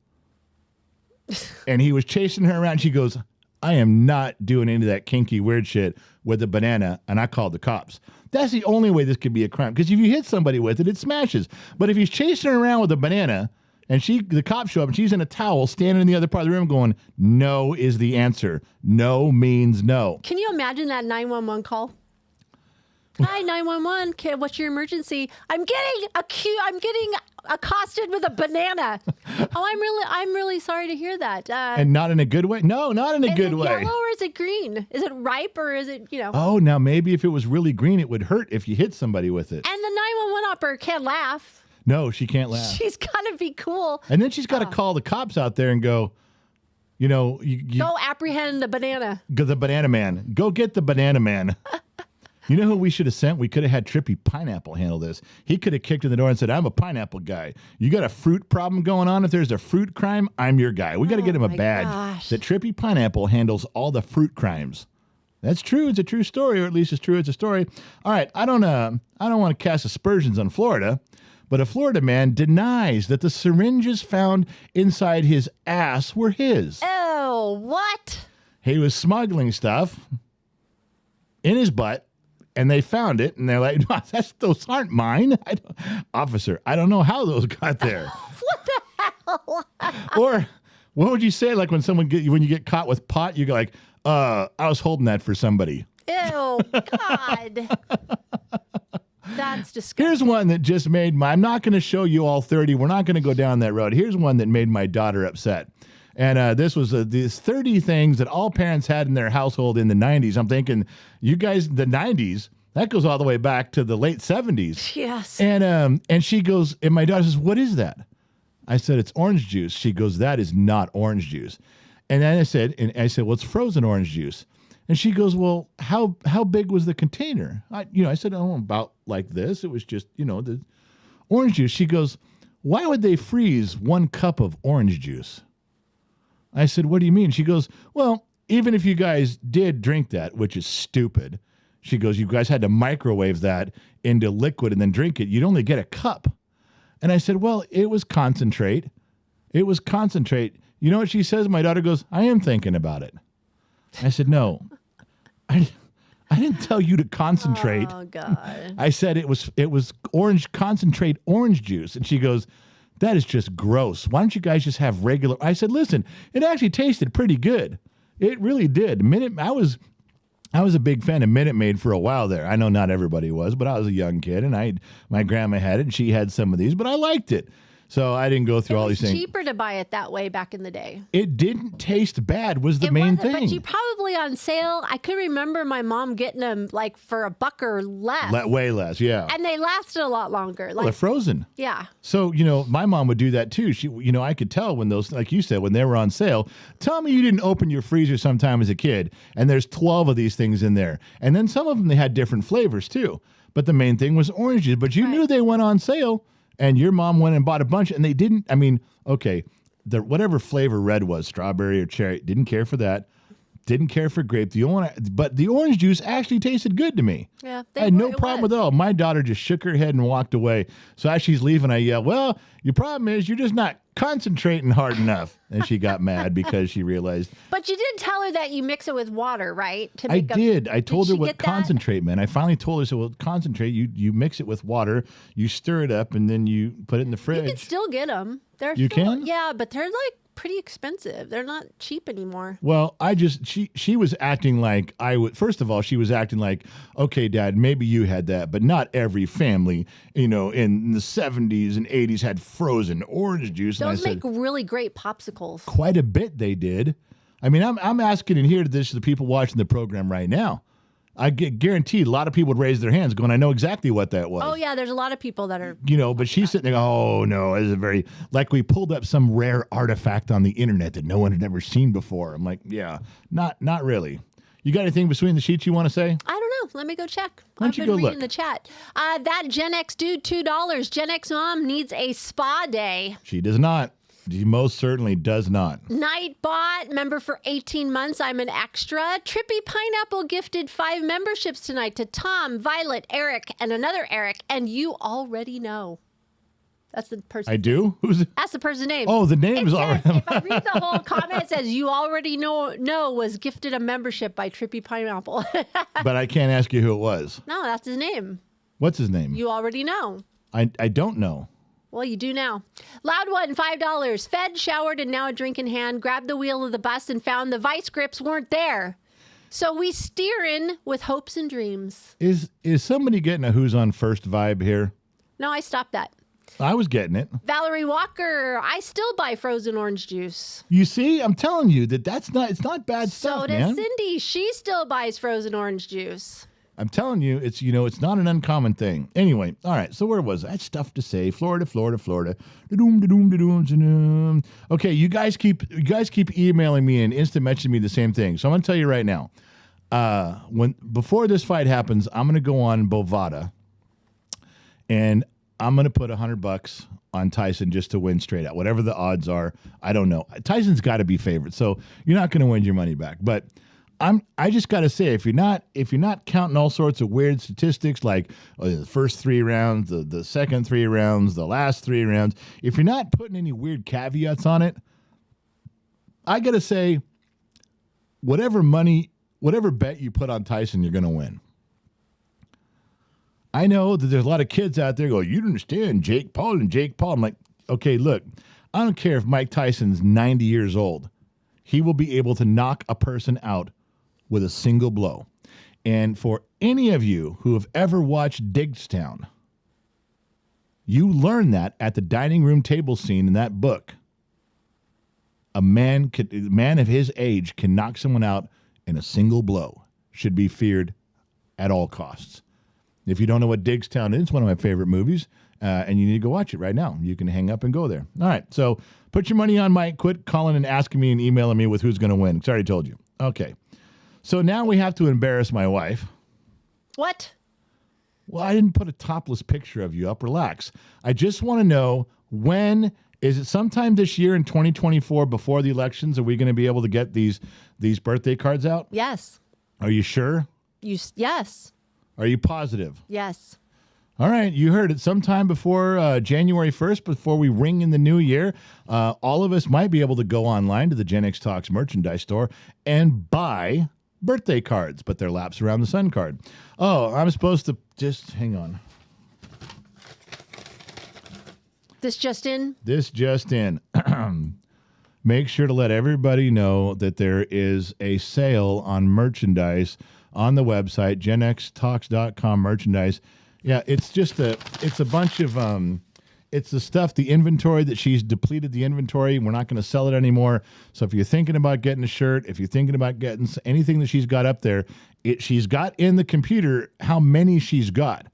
And he was chasing her around. She goes, I am not doing any of that kinky weird shit with a banana. And I called the cops. That's the only way this could be a crime. Because if you hit somebody with it, it smashes. But if he's chasing her around with a banana and the cops show up and she's in a towel standing in the other part of the room going, no is the answer. No means no. Can you imagine that 911 call? Hi, 911. Okay, what's your emergency? I'm getting accosted with a banana. I'm really sorry to hear that. And not in a good way? No, not in a good way. Is it yellow or is it green? Is it ripe or is it, Oh, now maybe if it was really green, it would hurt if you hit somebody with it. And the 911 operator can't laugh. No, she can't laugh. She's got to be cool. And then she's got to call the cops out there and go, go apprehend the banana. The banana man. Go get the banana man. You know who we should have sent? We could have had Trippy Pineapple handle this. He could have kicked in the door and said, I'm a pineapple guy. You got a fruit problem going on? If there's a fruit crime, I'm your guy. We got to get him a badge that Trippy Pineapple handles all the fruit crimes. That's true. It's a true story, or at least it's true. It's a story. All right. I don't want to cast aspersions on Florida, but a Florida man denies that the syringes found inside his ass were his. Oh, what? He was smuggling stuff in his butt, and they found it, and they're like, no, those aren't mine. Officer, I don't know how those got there. What the hell? Or what would you say, like when you get caught with pot, you go like, I was holding that for somebody. Ew, God. That's disgusting. Here's one that just made I'm not going to show you all 30. We're not going to go down that road. Here's one that made my daughter upset. And this was these 30 things that all parents had in their household in the 90s. I'm thinking, you guys, the 90s, that goes all the way back to the late 70s. Yes. And she goes, and my daughter says, what is that? I said, it's orange juice. She goes, that is not orange juice. And then I said, well, it's frozen orange juice. And she goes, well, how big was the container? I said, oh, about like this. It was just, the orange juice. She goes, why would they freeze 1 cup of orange juice? I said, what do you mean? She goes, well, even if you guys did drink that, which is stupid, she goes, you guys had to microwave that into liquid and then drink it. You'd only get a cup. And I said, well, it was concentrate. It was concentrate. You know what she says? My daughter goes, I am thinking about it. I said, no, I didn't tell you to concentrate. Oh, God. I said it was orange concentrate orange juice. And she goes, that is just gross. Why don't you guys just have regular? I said, listen, it actually tasted pretty good. It really did. I was a big fan of Minute Maid for a while there. I know not everybody was, but I was a young kid, and my grandma had it, and she had some of these, but I liked it. So I didn't go through all these things. It was cheaper to buy it that way back in the day. It didn't taste bad was the main thing. But you probably on sale. I could remember my mom getting them like for $1 or less. Way less, yeah. And they lasted a lot longer. They're frozen. Yeah. So, my mom would do that too. She, I could tell when those, like you said, when they were on sale. Tell me you didn't open your freezer sometime as a kid and there's 12 of these things in there. And then some of them, they had different flavors too. But the main thing was oranges. But you knew they went on sale. And your mom went and bought a bunch, and they didn't. Whatever flavor red was, strawberry or cherry, didn't care for that. Didn't care for grape. But the orange juice actually tasted good to me. Yeah, I had no problem with it all. My daughter just shook her head and walked away. So as she's leaving, I yelled, "Well, your problem is you're just not concentrating hard enough." And she got mad because she realized. But you did tell her that you mix it with water, right? To I make a- did. I told her she what get that? concentrate meant. I finally told her, so well, concentrate, you mix it with water, you stir it up, and then you put it in the You can fridge. still get them. They're You still, can? Yeah, but they're like pretty expensive. They're not cheap anymore. Well, she was acting like I would. First of all, she was acting like, okay, Dad, maybe you had that, but not every family, in the 70s and 80s had frozen orange juice. And I Those said, make really great popsicles. quite a bit they did. I mean, I'm asking in here to the people watching the program right now. I guaranteed a lot of people would raise their hands going, I know exactly what that was. Oh yeah, there's a lot of people that are. But she's sitting there, oh no, it's a very, like we pulled up some rare artifact on the internet that no one had ever seen before. I'm like, yeah, not really. You got anything between the sheets you want to say? I don't know. Let me go check. Why don't I've you been go reading look? the chat. That Gen X dude, $2. Gen X mom needs a spa day. She does not. She most certainly does not. Nightbot, member for 18 months. I'm an extra. Trippy Pineapple gifted 5 memberships tonight to Tom, Violet, Eric, and another Eric. And you already know. That's the person. I do? Who's it? That's the person's name. Oh, the name It is says, already. if I read the whole comment, it says you already know was gifted a membership by Trippy Pineapple. But I can't ask you who it was. No, that's his name. What's his name? You already know. I don't know. Well, you do now. Loud one, $5. Fed, showered, and now a drink in hand. Grabbed the wheel of the bus and found the vice grips weren't there. So we steerin' with hopes and dreams. Is somebody getting a who's on first vibe here? No, I stopped that. I was getting it. Valerie Walker, I still buy frozen orange juice. You see, I'm telling you it's not bad So stuff, does man. Cindy. She still buys frozen orange juice. I'm telling you, it's not an uncommon thing. Anyway, all right. So where was I? That's stuff to say. Florida. Da-doom, da-doom, da-doom, da-doom. Okay, you guys keep emailing me and instant messaging me the same thing. So I'm gonna tell you right now. Before this fight happens, I'm gonna go on Bovada, and I'm gonna put $100 on Tyson just to win straight out. Whatever the odds are, I don't know. Tyson's got to be favored, so you're not gonna win your money back, but. I just got to say, if you're not counting all sorts of weird statistics like the first 3 rounds, the second 3 rounds, the last 3 rounds, if you're not putting any weird caveats on it, I got to say, whatever bet you put on Tyson, you're going to win. I know that there's a lot of kids out there go, you don't understand Jake Paul. I'm like, okay, look, I don't care if Mike Tyson's 90 years old. He will be able to knock a person out with a single blow. And for any of you who have ever watched Diggstown, you learn that at the dining room table scene in that book. A man of his age can knock someone out in a single blow. Should be feared at all costs. If you don't know what Diggstown is, it's one of my favorite movies, and you need to go watch it right now. You can hang up and go there. All right, so put your money on Mike. Quit calling and asking me and emailing me with who's going to win. Because I already told you. Okay. So now we have to embarrass my wife. What? Well, I didn't put a topless picture of you up. Relax. I just want to know, when is it? Sometime this year in 2024 before the elections, are we going to be able to get these birthday cards out? Yes. Are you sure? Yes. Are you positive? Yes. All right, you heard it. Sometime before January 1st, before we ring in the new year, all of us might be able to go online to the Gen X Talks merchandise store and buy birthday cards, but they're Laps Around the Sun card. Oh, I'm supposed to just hang on. This just in? This just in. Make sure to let everybody know that there is a sale on merchandise on the website, genxtalks.com merchandise. Yeah, it's a bunch of, it's the stuff, the inventory that she's depleted the inventory. We're not going to sell it anymore. So if you're thinking about getting a shirt, if you're thinking about getting anything that she's got up there, she's got in the computer how many she's got.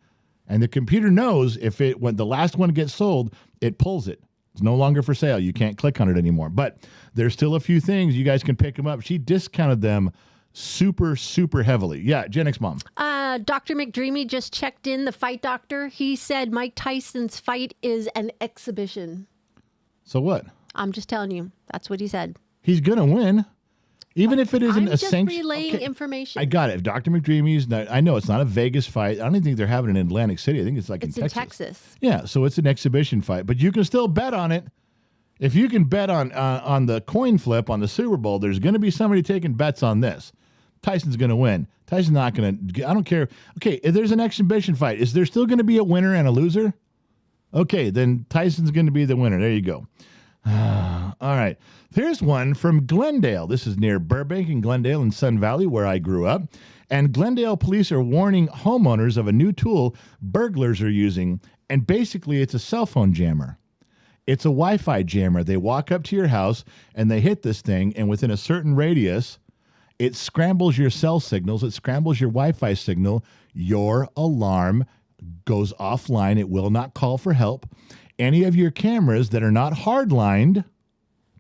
And the computer knows when the last one gets sold, it pulls it. It's no longer for sale. You can't click on it anymore. But there's still a few things. You guys can pick them up. She discounted them super, super heavily. Yeah, Gen X Mom. Dr. McDreamy just checked in, the fight doctor. He said Mike Tyson's fight is an exhibition. So what? I'm just telling you. That's what he said. He's going to win. Even if it isn't I'm a just sanction. relaying Okay, information. I got it. If Dr. McDreamy's not, I know it's not a Vegas fight. I don't even think they're having it in Atlantic City. I think it's like It's in in Texas. Texas. Yeah, so it's an exhibition fight, but you can still bet on it. If you can bet on the coin flip on the Super Bowl, there's going to be somebody taking bets on this. Tyson's going to win. Tyson's not going to. I don't care. Okay, if there's an exhibition fight, is there still going to be a winner and a loser? Okay, then Tyson's going to be the winner. There you go. All right. Here's one from Glendale. This is near Burbank and Glendale in Sun Valley, where I grew up. And Glendale police are warning homeowners of a new tool burglars are using. And basically, it's a cell phone jammer. It's a Wi-Fi jammer. They walk up to your house and they hit this thing, and within a certain radius, it scrambles your cell signals. It scrambles your Wi-Fi signal. Your alarm goes offline. It will not call for help. Any of your cameras that are not hardlined,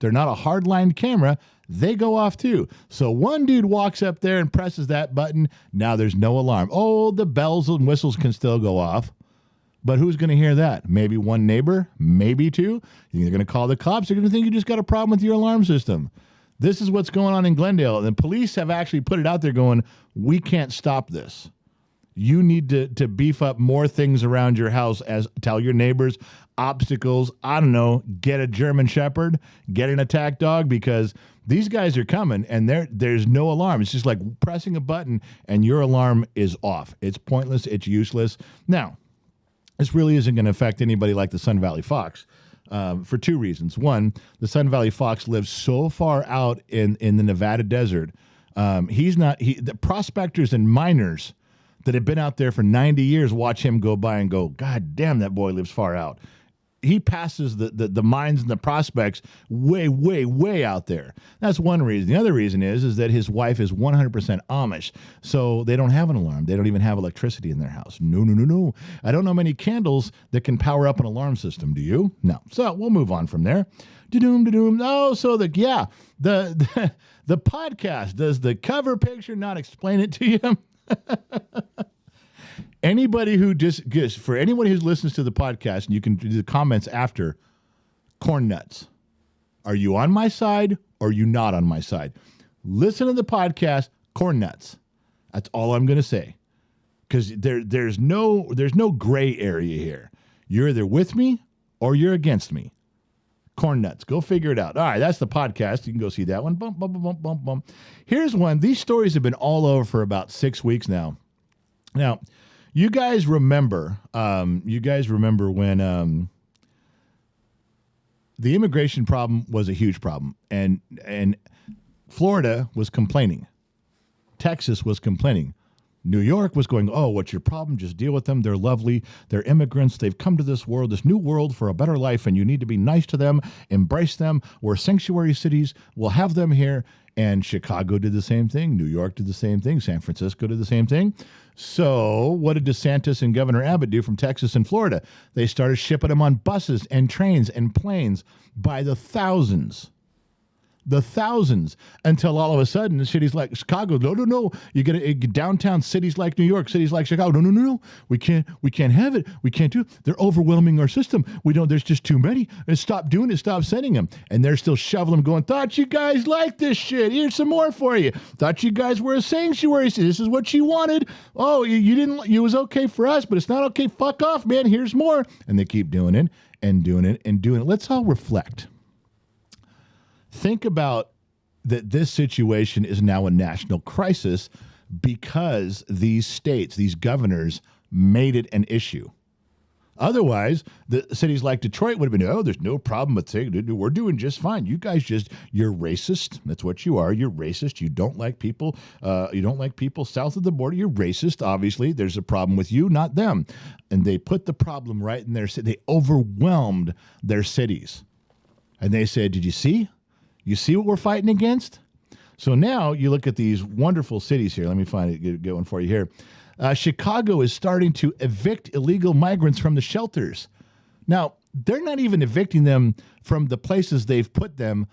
they're not a hardlined camera, they go off too. So one dude walks up there and presses that button. Now there's no alarm. Oh, the bells and whistles can still go off. But who's going to hear that? Maybe one neighbor, maybe two. You're going to call the cops. They're going to think you just got a problem with your alarm system. This is what's going on in Glendale. And the police have actually put it out there going, we can't stop this. You need to beef up more things around your house, as tell your neighbors, obstacles, I don't know, get a German Shepherd, get an attack dog, because these guys are coming and there's no alarm. It's just like pressing a button and your alarm is off. It's pointless. It's useless. Now, this really isn't going to affect anybody like the Sun Valley Fox for two reasons. One, the Sun Valley Fox lives so far out in the Nevada desert. The prospectors and miners that have been out there for 90 years watch him go by and go, God damn, that boy lives far out. He passes the mines and the prospects way, way, way out there. That's one reason. The other reason is that his wife is 100% Amish, so they don't have an alarm. They don't even have electricity in their house. No. I don't know many candles that can power up an alarm system. Do you? No. So we'll move on from there. Da-doom. Oh, so the podcast, does the cover picture not explain it to you? Anybody who for anybody who listens to the podcast, and you can do the comments after, corn nuts. Are you on my side or are you not on my side? Listen to the podcast, corn nuts. That's all I'm going to say. Because there's no gray area here. You're either with me or you're against me. Corn nuts. Go figure it out. All right, that's the podcast. You can go see that one. Bump, bump, bump, bump, bump. Here's one. These stories have been all over for about 6 weeks now. Now, you guys remember when the immigration problem was a huge problem, and Florida was complaining. Texas was complaining. New York was going, oh, what's your problem? Just deal with them. They're lovely. They're immigrants. They've come to this world, this new world for a better life, and you need to be nice to them, embrace them. We're sanctuary cities. We'll have them here. And Chicago did the same thing. New York did the same thing. San Francisco did the same thing. So what did DeSantis and Governor Abbott do from Texas and Florida? They started shipping them on buses and trains and planes by the thousands. Until all of a sudden the cities like Chicago, no, you get downtown cities like New York, cities like Chicago, no, we can't have it, we can't do it. They're overwhelming our system. There's just too many, and stop doing it, stop sending them. And they're still shoveling them, going, thought you guys liked this shit, here's some more for you, thought you guys were a sanctuary, this is what you wanted, oh, you didn't, it was okay for us, but it's not okay, fuck off, man, here's more. And they keep doing it and doing it and doing it. Let's all reflect. Think about that this situation is now a national crisis because these states, these governors, made it an issue. Otherwise, the cities like Detroit would have been, oh, there's no problem with it. We're doing just fine. You guys you're racist. That's what you are. You're racist. You don't like people. You don't like people south of the border. You're racist. Obviously, there's a problem with you, not them. And they put the problem right in their city. They overwhelmed their cities. And they said, did you see? You see what we're fighting against? So now you look at these wonderful cities here. Let me find it, get one for you here. Chicago is starting to evict illegal migrants from the shelters. Now, they're not even evicting them from the places they've put them.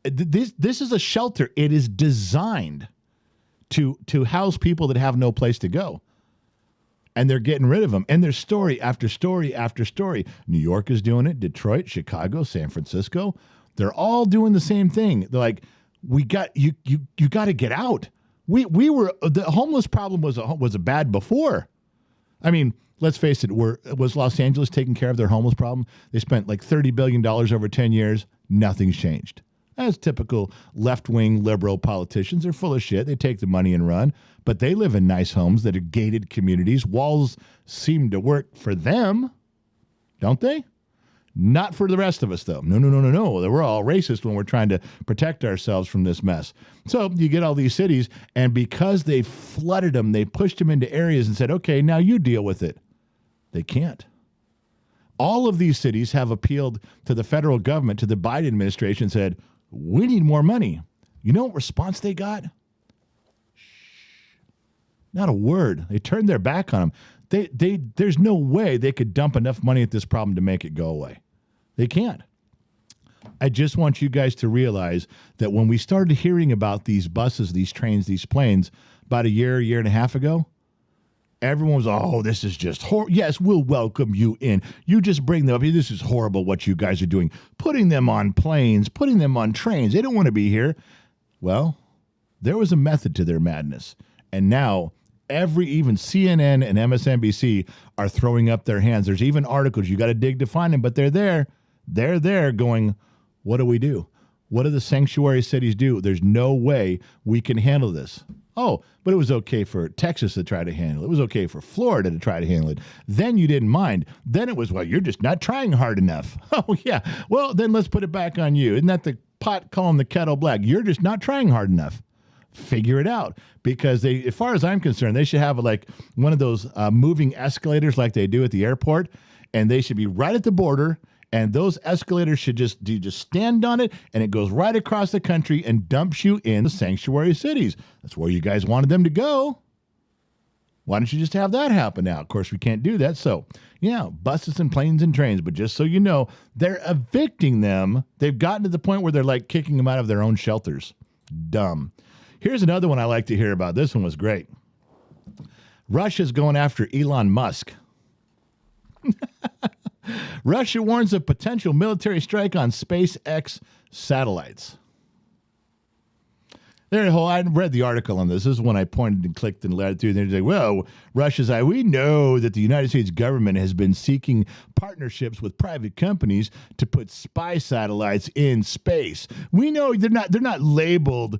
This is a shelter. It is designed to house people that have no place to go. And they're getting rid of them. And there's story after story after story. New York is doing it. Detroit, Chicago, San Francisco. They're all doing the same thing. They're like, we got you got to get out. We were the homeless problem was a bad before. I mean, let's face it. Was Los Angeles taking care of their homeless problem? They spent like $30 billion over 10 years. Nothing's changed. As typical left-wing liberal politicians, they're full of shit. They take the money and run, but they live in nice homes that are gated communities. Walls seem to work for them, don't they? Not for the rest of us, though. No. We're all racist when we're trying to protect ourselves from this mess. So you get all these cities, and because they flooded them, they pushed them into areas and said, okay, now you deal with it. They can't. All of these cities have appealed to the federal government, to the Biden administration, and said, we need more money. You know what response they got? Not a word. They turned their back on them. There's no way they could dump enough money at this problem to make it go away. They can't. I just want you guys to realize that when we started hearing about these buses, these trains, these planes, about a year and a half ago, everyone was, oh, this is just horrible. Yes, we'll welcome you in. You just bring them up here. This is horrible what you guys are doing. Putting them on planes, putting them on trains. They don't want to be here. Well, there was a method to their madness. And now even CNN and MSNBC are throwing up their hands. There's even articles. You got to dig to find them, but they're there. They're there going, what do we do? What do the sanctuary cities do? There's no way we can handle this. Oh, but it was okay for Texas to try to handle it. It was okay for Florida to try to handle it. Then you didn't mind. Then it was, well, you're just not trying hard enough. Oh, yeah. Well, then let's put it back on you. Isn't that the pot calling the kettle black? You're just not trying hard enough. Figure it out, because they, as far as I'm concerned, they should have like one of those moving escalators like they do at the airport, and they should be right at the border. And those escalators should just stand on it, and it goes right across the country and dumps you in the sanctuary cities. That's where you guys wanted them to go. Why don't you just have that happen now? Of course, we can't do that. So, yeah, buses and planes and trains. But just so you know, they're evicting them. They've gotten to the point where they're like kicking them out of their own shelters. Dumb. Here's another one I like to hear about. This one was great. Russia's going after Elon Musk. Russia warns of potential military strike on SpaceX satellites. I read the article on this. This is when I pointed and clicked and led through. And they're like, well, we know that the United States government has been seeking partnerships with private companies to put spy satellites in space. We know they're not labeled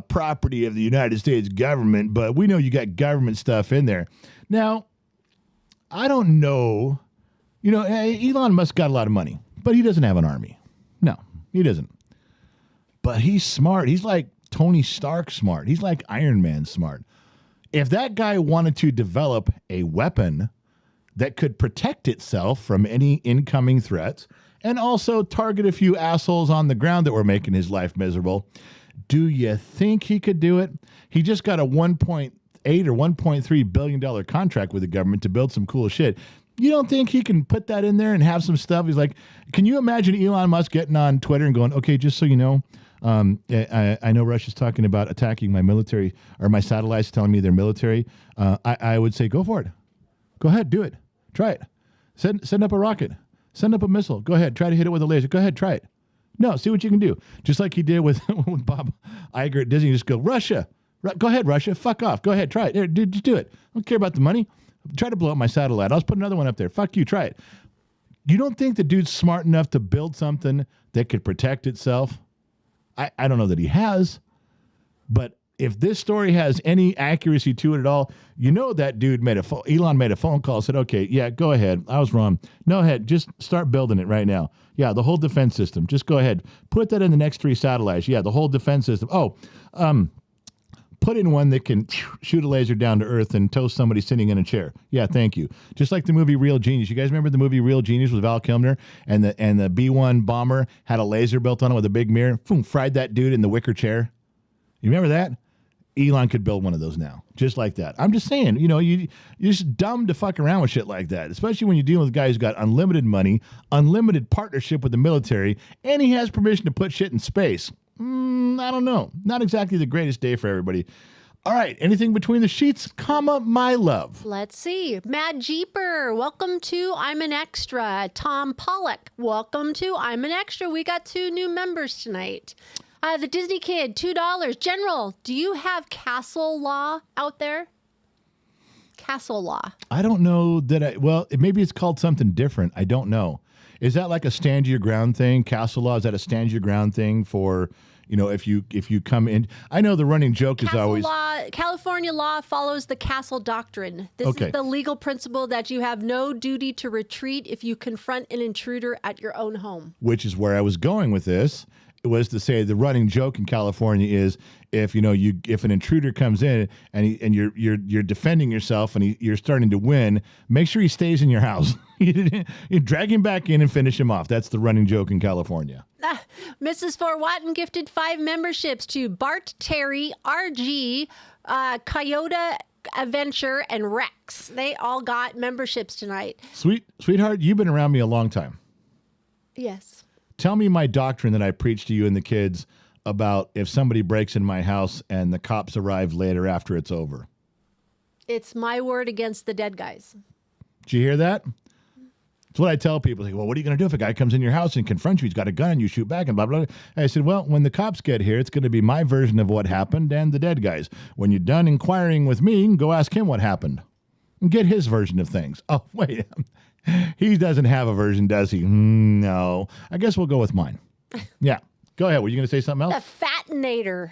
property of the United States government, but we know you got government stuff in there. Now, I don't know. You know, Elon Musk got a lot of money, but he doesn't have an army. No, he doesn't. But he's smart. He's like Tony Stark smart. He's like Iron Man smart. If that guy wanted to develop a weapon that could protect itself from any incoming threats and also target a few assholes on the ground that were making his life miserable, do you think he could do it? He just got a $1.8 or $1.3 billion contract with the government to build some cool shit. You don't think he can put that in there and have some stuff? He's like, can you imagine Elon Musk getting on Twitter and going, okay, just so you know, I know Russia's talking about attacking my military or my satellites, telling me they're military. I would say, go for it. Go ahead, do it. Try it. Send up a rocket. Send up a missile. Go ahead. Try to hit it with a laser. Go ahead. Try it. No, see what you can do. Just like he did with Bob Iger at Disney. Just go, Russia. Go ahead, Russia. Fuck off. Go ahead. Try it. Just do it. I don't care about the money. Try to blow up my satellite. I'll just put another one up there. Fuck you. Try it. You don't think the dude's smart enough to build something that could protect itself? I don't know that he has, but if this story has any accuracy to it at all, you know that dude Elon made a phone call, said, okay, yeah, go ahead. I was wrong. No, ahead. Just start building it right now. Yeah, the whole defense system. Just go ahead. Put that in the next 3 satellites. Yeah, the whole defense system. Put in one that can shoot a laser down to Earth and toast somebody sitting in a chair. Yeah, thank you. Just like the movie Real Genius. You guys remember the movie Real Genius with Val Kilmer? And the B-1 bomber had a laser built on it with a big mirror. Boom, fried that dude in the wicker chair. You remember that? Elon could build one of those now, just like that. I'm just saying, you know, you're just dumb to fuck around with shit like that, especially when you're dealing with a guy who's got unlimited money, unlimited partnership with the military, and he has permission to put shit in space. I don't know. Not exactly the greatest day for everybody. All right. Anything between the sheets, comma, my love. Let's see. Mad Jeeper, welcome to I'm an Extra. Tom Pollock, welcome to I'm an Extra. We got 2 new members tonight. The Disney Kid, $2. General, do you have Castle Law out there? Castle Law. I don't know that maybe it's called something different. I don't know. Is that like a stand your ground thing? Castle Law, is that a stand your ground thing for, if you come in? I know the running joke is always California law follows the Castle Doctrine. This is the legal principle that you have no duty to retreat if you confront an intruder at your own home. Which is where I was going with this. It was to say the running joke in California is if an intruder comes in and you're defending yourself and you're starting to win, make sure he stays in your house. You drag him back in and finish him off. That's the running joke in California. Mrs. Fort Watton gifted 5 memberships to Bart, Terry, RG, Coyote Adventure, and Rex. They all got memberships tonight. Sweetheart, you've been around me a long time. Yes. Tell me my doctrine that I preach to you and the kids about if somebody breaks in my house and the cops arrive later after it's over. It's my word against the dead guys. Did you hear that? It's what I tell people. Like, well, what are you going to do if a guy comes in your house and confronts you? He's got a gun and you shoot back and blah, blah, blah. And I said, well, when the cops get here, it's going to be my version of what happened and the dead guys. When you're done inquiring with me, go ask him what happened and get his version of things. Oh, wait. He doesn't have a version, does he? No. I guess we'll go with mine. Yeah. Go ahead. Were you going to say something else? The Fatinator.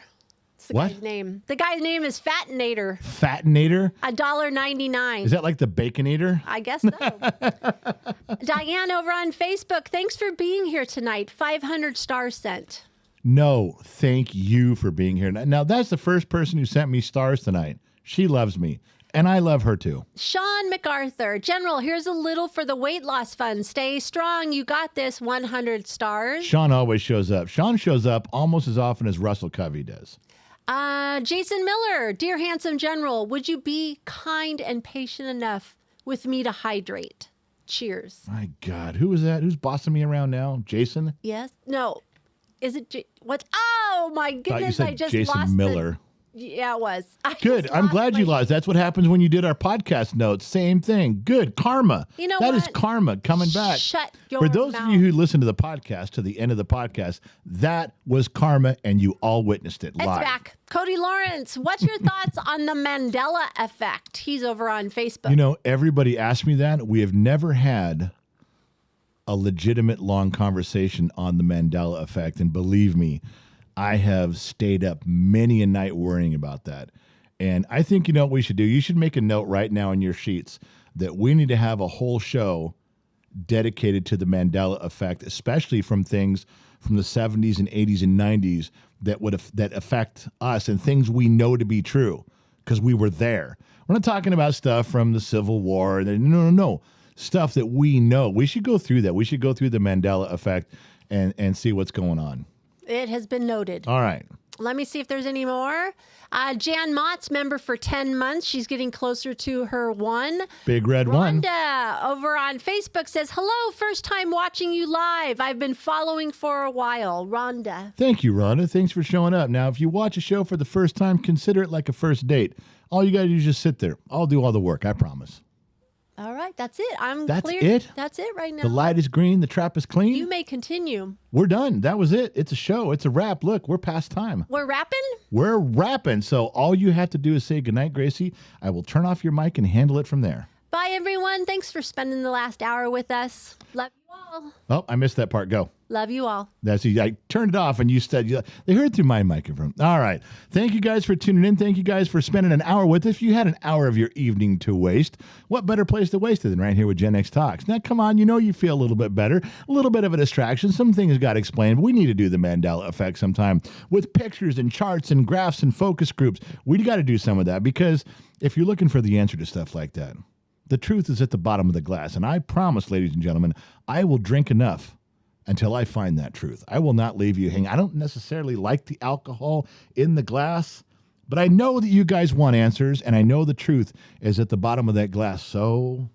It's the guy's name. The guy's name is Fatinator. Fatinator? $1.99. Is that like the Baconator? I guess so. Diane over on Facebook, thanks for being here tonight. 500 stars sent. No, thank you for being here. Now, that's the first person who sent me stars tonight. She loves me. And I love her too. Sean MacArthur. General, here's a little for the weight loss fund. Stay strong. You got this. 100 stars. Sean always shows up. Sean shows up almost as often as Russell Covey does. Jason Miller. Dear handsome General, would you be kind and patient enough with me to hydrate? Cheers. My God. Who is that? Who's bossing me around now? Jason? Yes. No. Is it? What? Oh, my goodness. I just Jason lost Miller. Yeah, it was. Good. I'm glad you lost. That's what happens when you did our podcast notes. Same thing. Good. Karma. You know that what? is karma coming back. Shut your For those mouth. of you who listen to the podcast to the end of the podcast, that was karma and you all witnessed it live. It's back. Cody Lawrence, what's your thoughts on the Mandela effect? He's over on Facebook. Everybody asked me that. We have never had a legitimate long conversation on the Mandela effect. And believe me, I have stayed up many a night worrying about that. And I think what we should do? You should make a note right now in your sheets that we need to have a whole show dedicated to the Mandela effect, especially from things from the 70s and 80s and 90s that affect us and things we know to be true because we were there. We're not talking about stuff from the Civil War. No. Stuff that we know. We should go through that. We should go through the Mandela effect and see what's going on. It has been noted. All right. Let me see if there's any more. Jan Mott's member for 10 months. She's getting closer to her 1. Big red one. Rhonda over on Facebook says, hello, first time watching you live. I've been following for a while. Rhonda. Thank you, Rhonda. Thanks for showing up. Now, if you watch a show for the first time, consider it like a first date. All you got to do is just sit there. I'll do all the work. I promise. All right. That's it. That's clear. it? That's it right now. The light is green. The trap is clean. You may continue. We're done. That was it. It's a show. It's a wrap. Look, we're past time. We're wrapping? We're wrapping. So all you have to do is say goodnight, Gracie. I will turn off your mic and handle it from there. Bye, everyone. Thanks for spending the last hour with us. Love you all. Oh, I missed that part. Go. Love you all. I turned it off and you said, they heard through my microphone. All right. Thank you guys for tuning in. Thank you guys for spending an hour with us. If you had an hour of your evening to waste, what better place to waste it than right here with Gen X Talks? Now, come on, you feel a little bit better, a little bit of a distraction. Some things got explained, but we need to do the Mandela effect sometime with pictures and charts and graphs and focus groups. We got to do some of that because if you're looking for the answer to stuff like that, the truth is at the bottom of the glass. And I promise, ladies and gentlemen, I will drink enough until I find that truth. I will not leave you hanging. I don't necessarily like the alcohol in the glass, but I know that you guys want answers, and I know the truth is at the bottom of that glass, so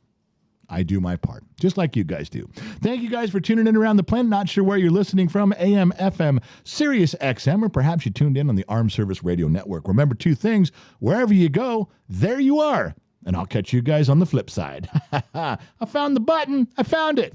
I do my part, just like you guys do. Thank you guys for tuning in around the planet. Not sure where you're listening from, AM, FM, Sirius XM, or perhaps you tuned in on the Armed Service Radio Network. Remember 2 things. Wherever you go, there you are. And I'll catch you guys on the flip side. I found the button. I found it.